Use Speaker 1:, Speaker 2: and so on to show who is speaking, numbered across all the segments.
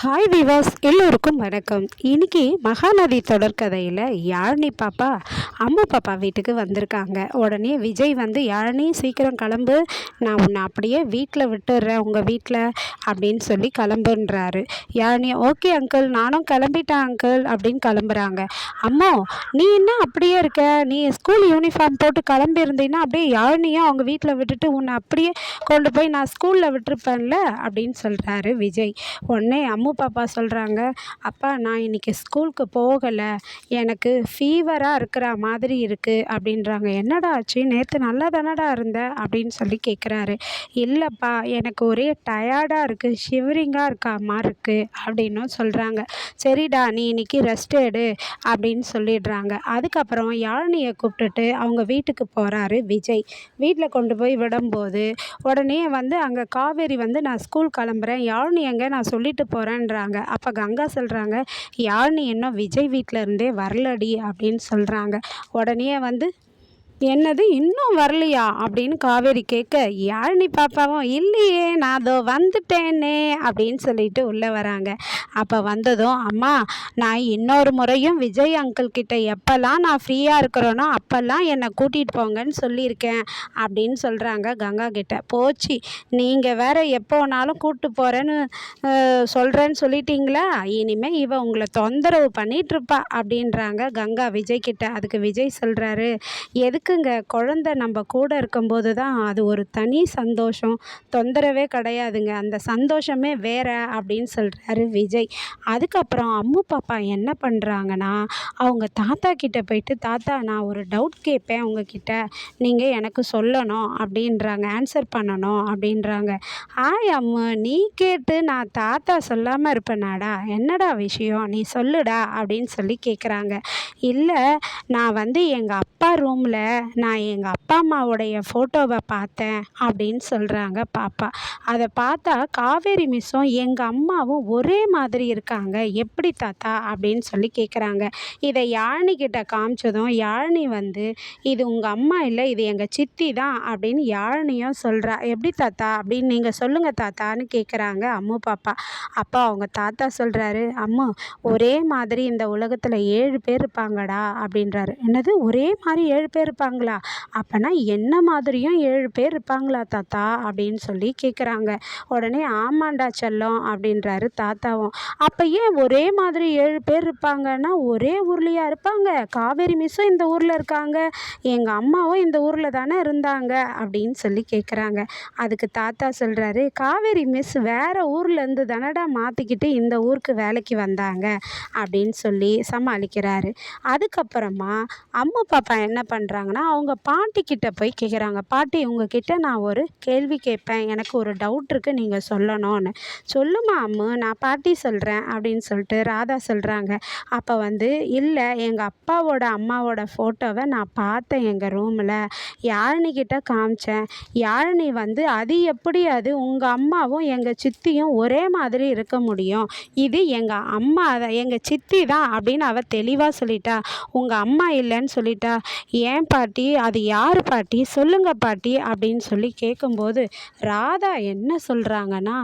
Speaker 1: Hi viewers, எல்லோருக்கும் வணக்கம். இன்னைக்கு மகாநதி தொடர்கதையில் யாழினி பாப்பா அம்மா பாப்பா வீட்டுக்கு வந்திருக்காங்க. உடனே விஜய் வந்து, யாழினி சீக்கிரம் கிளம்பு, நான் உன்னை அப்படியே வீட்டில் விட்டுடுறேன் உங்கள் வீட்டில் அப்படின்னு சொல்லி கிளம்புன்றாரு. யாழினி ஓகே அங்கிள், நானும் கிளம்பிட்டேன் அங்கிள் அப்படின்னு கிளம்புறாங்க. அம்மா நீ என்ன அப்படியே இருக்க, நீ ஸ்கூல் யூனிஃபார்ம் போட்டு கிளம்பி இருந்தீங்கன்னா அப்படியே யாழினியும் அவங்க வீட்டில் விட்டுட்டு உன்னை அப்படியே கொண்டு போய் நான் ஸ்கூலில் விட்டுருப்பேன்ல அப்படின்னு சொல்கிறாரு விஜய். உடனே பாப்பா சொல்கிறாங்க, அப்பா நான் இன்றைக்கி ஸ்கூலுக்கு போகலை, எனக்கு ஃபீவராக இருக்கிற மாதிரி இருக்குது அப்படின்றாங்க. என்னடா ஆச்சு, நேற்று நல்லா தானடா இருந்த அப்படின்னு சொல்லி கேட்குறாரு. இல்லைப்பா எனக்கு ஒரே டயர்டாக இருக்குது, ஷிவரிங்காக இருக்கா மாதிரி இருக்குது அப்படின்னும் சொல்கிறாங்க. சரிடா நீ இன்றைக்கி ரெஸ்ட் எடு அப்படின்னு சொல்லிடுறாங்க. அதுக்கப்புறம் யாழினியை கூப்பிட்டுட்டு அவங்க வீட்டுக்கு போகிறாரு விஜய். வீட்டில் கொண்டு போய் விடும்போது உடனே வந்து அங்கே காவேரி வந்து, நான் ஸ்கூல் கிளம்புறேன், யாழினி எங்கே, நான் சொல்லிட்டு போகிறேன்றாங்க. அப்போ கங்கா சொல்கிறாங்க, யாழினி இன்னும் விஜய் வீட்டில் இருந்தே வரலடி அப்படின்னு சொல்கிறாங்க. உடனே வந்து, என்னது இன்னும் வரலையா அப்படின்னு காவேரி கேட்க, யாழினி பாப்பாவும் இல்லையே நான் அதோ வந்துட்டேனே அப்படின்னு சொல்லிட்டு உள்ளே வராங்க. அப்போ வந்ததும், அம்மா நான் இன்னொரு முறையும் விஜய் அங்கிள் கிட்ட எப்போல்லாம் நான் ஃப்ரீயாக இருக்கிறேனோ அப்போல்லாம் என்னை கூட்டிகிட்டு போங்கன்னு சொல்லியிருக்கேன் அப்படின்னு சொல்கிறாங்க கங்கா கிட்ட. போச்சு, நீங்கள் வேற எப்போனாலும் கூப்பிட்டு போகிறேன்னு சொல்கிறேன்னு சொல்லிட்டீங்களா, இனிமேல் இவ உங்களை தொந்தரவு பண்ணிகிட்ருப்பா அப்படின்றாங்க கங்கா விஜய் கிட்ட. அதுக்கு விஜய் சொல்கிறாரு, எதுக்குங்க, குழந்தை நம்ம கூட இருக்கும்போது தான் அது ஒரு தனி சந்தோஷம், தொந்தரவே கிடையாதுங்க, அந்த சந்தோஷமே வேற அப்படின்னு சொல்கிறாரு விஜய். அதுக்கப்புறம் பாப்பா என்ன பண்ணுறாங்கன்னா, அவங்க தாத்தா கிட்ட போயிட்டு, தாத்தா நான் ஒரு டவுட் கேட்பேன் உங்ககிட்ட, நீங்கள் எனக்கு சொல்லணும் அப்படின்றாங்க, ஆன்சர் பண்ணணும் அப்படின்றாங்க. ஆய் அம்மு, நீ கேட்டு நான் தாத்தா சொல்லாமல் இருப்பேனாடா, என்னடா விஷயம் நீ சொல்லுடா அப்படின்னு சொல்லி கேட்குறாங்க. இல்லை நான் வந்து எங்கள் அப்பா ரூமில் நான் எங்கள் அப்பா அம்மாவுடைய ஃபோட்டோவை பார்த்தேன் அப்படின்னு சொல்கிறாங்க பாப்பா. அதை பார்த்தா காவேரி மிஸ்ஸும் எங்கள் அம்மாவும் ஒரே மாதிரி இருக்காங்க, எப்படி தாத்தா அப்படின்னு சொல்லி கேட்குறாங்க. இதை யாழினி கிட்ட காமிச்சதும் யாழினி வந்து, இது உங்கள் அம்மா இல்லை, இது எங்கள் சித்தி தான் அப்படின்னு யாழினியும் சொல்கிறா. எப்படி தாத்தா அப்படின்னு நீங்கள் சொல்லுங்கள் தாத்தான்னு கேட்குறாங்க பாப்பா. அப்போ அவங்க தாத்தா சொல்கிறாரு, அம்மா ஒரே மாதிரி இந்த உலகத்தில் 7 பேர் இருப்பாங்கடா அப்படின்றாரு. என்னது ஒரே மாதிரி 7 பேர் இருப்பாங்களா, அப்போனா என்ன மாதிரியும் 7 பேர் இருப்பாங்களா தாத்தா அப்படின்னு சொல்லி கேட்குறாங்க. உடனே ஆமாண்டா செல்லம் அப்படின்றாரு தாத்தாவும். அப்போ ஏன் ஒரே மாதிரி 7 பேர் இருப்பாங்கன்னா, ஒரே ஊர்லேயா இருப்பாங்க, காவேரி மிஸ்ஸும் இந்த ஊரில் இருக்காங்க, எங்கள் அம்மாவும் இந்த ஊரில் தானே இருந்தாங்க அப்படின்னு சொல்லி கேட்குறாங்க. அதுக்கு தாத்தா சொல்கிறாரு, காவேரி மிஸ் வேறு ஊர்லேருந்து தானடா மாற்றிக்கிட்டு இந்த ஊருக்கு வேலைக்கு வந்தாங்க அப்படின்னு சொல்லி சமாளிக்கிறாரு. அதுக்கப்புறமா பாப்பா என்ன பண்ணுறாங்கன்னா, அவங்க பாட்டிக்கிட்ட போய் கேட்குறாங்க, பாட்டி உங்ககிட்ட நான் ஒரு கேள்வி கேட்பேன், எனக்கு ஒரு டவுட் இருக்குது நீங்கள் சொல்லணும்னு. சொல்லுமா அம்மு, நான் பாட்டி சொல்கிறேன் அப்படின்னு சொல்லிட்டு ராதா சொல்கிறாங்க. அப்போ வந்து, இல்லை எங்கள் அப்பாவோட அம்மாவோட ஃபோட்டோவை நான் பார்த்தேன் எங்கள் ரூமில், யாழினிக்கிட்ட காமிச்சேன், யாழினி வந்து அது எப்படி அது உங்கள் அம்மாவும் எங்கள் சித்தியும் ஒரே மாதிரி இருக்க முடியும், இது எங்கள் அம்மா எங்கள் சித்தி தான் அப்படின்னு அவள் தெளிவாக சொல்லிட்டா, உங்கள் அம்மா இல்லைன்னு சொல்லிட்டா. ஏன் பாட்டி, அது யார் பாட்டி சொல்லுங்க பாட்டி அப்படின்னு சொல்லி கேட்கும்போது ராதா என்ன சொல்கிறாங்கன்னா,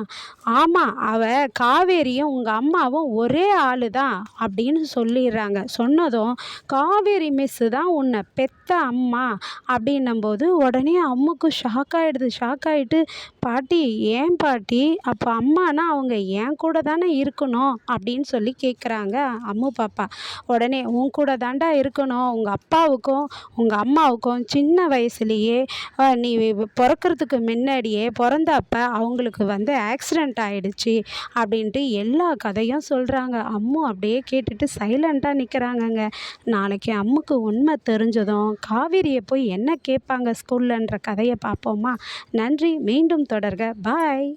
Speaker 1: ஆமாம் அவ காவேரியும் உங்கள் அம்மாவும் ஒரே ஆள் தான் அப்படின்னு சொல்லிடுறாங்க. சொன்னதும் காவேரி மிஸ்ஸு தான் உன்னை பெத்த அம்மா அப்படின்னும்போது உடனே அம்முக்கு ஷாக் ஆகிட்டு, பாட்டி ஏன் பாட்டி, அப்போ அம்மானா அவங்க என் கூட தானே இருக்கணும் அப்படின்னு சொல்லி கேட்குறாங்க பாப்பா. உடனே உன் கூட தாண்டா இருக்கணும், உங்கள் அப்பாவுக்கும் உங்கள் அம்மாவுக்கும் சின்ன வயசுலேயே நீ பிறக்கிறதுக்கு முன்னாடியே பிறந்தப்ப அவங்களுக்கு வந்து ஆக்சிடெண்ட் ஆகிடுச்சு அப்படின்ட்டு எல்லா கதையும் சொல்கிறாங்க. அப்படியே கேட்டுட்டு சைலண்ட்டாக நிற்கிறாங்கங்க. நாளைக்கு அம்முக்கு உண்மை தெரிஞ்சதும் காவேரியை போய் என்ன கேட்பாங்க ஸ்கூல்லன்ற கதையை பார்ப்போமா. நன்றி, மீண்டும் தொடர்க, பாய்.